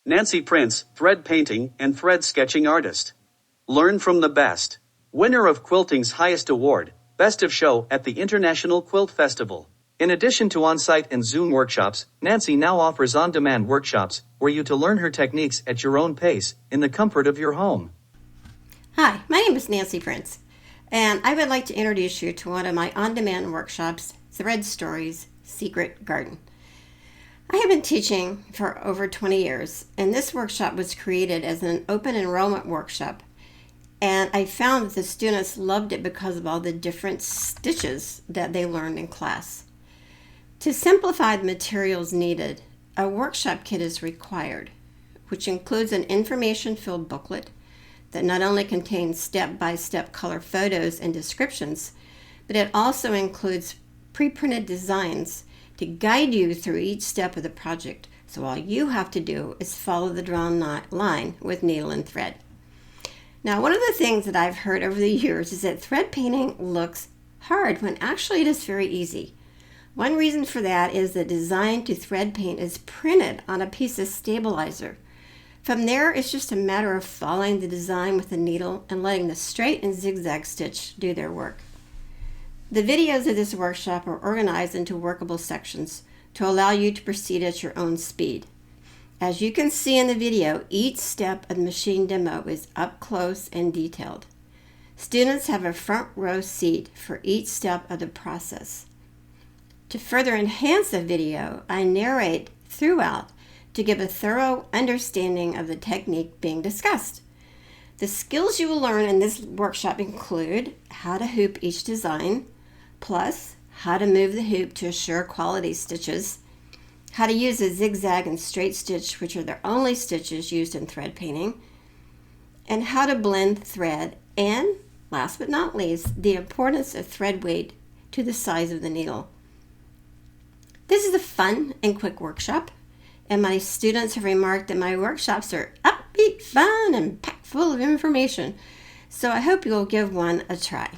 Nancy Prince, thread painting and thread sketching artist. Learn from the best. Winner of quilting's highest award, Best of Show at the International Quilt Festival. In addition to on-site and Zoom workshops, Nancy now offers on-demand workshops where you to learn her techniques at your own pace in the comfort of your home. Hi, my name is Nancy Prince, and I would like to introduce you to one of my on-demand workshops, Thread Stories Secret Garden. I have been teaching for over 20 years, and this workshop was created as an open enrollment workshop, and I found that the students loved it because of all the different stitches that they learned in class. To simplify the materials needed, a workshop kit is required, which includes an information-filled booklet that not only contains step-by-step color photos and descriptions, but it also includes pre-printed designs to guide you through each step of the project. So all you have to do is follow the drawn line with needle and thread. Now, one of the things that I've heard over the years is that thread painting looks hard when actually it is very easy. One reason for that is the design to thread paint is printed on a piece of stabilizer. From there, it's just a matter of following the design with the needle and letting the straight and zigzag stitch do their work. The videos of this workshop are organized into workable sections to allow you to proceed at your own speed. As you can see in the video, each step of the machine demo is up close and detailed. Students have a front row seat for each step of the process. To further enhance the video, I narrate throughout to give a thorough understanding of the technique being discussed. The skills you will learn in this workshop include how to hoop each design, plus how to move the hoop to assure quality stitches, how to use a zigzag and straight stitch, which are the only stitches used in thread painting, and how to blend thread, and last but not least, the importance of thread weight to the size of the needle. This is a fun and quick workshop, and my students have remarked that my workshops are upbeat, fun, and packed full of information. So I hope you'll give one a try.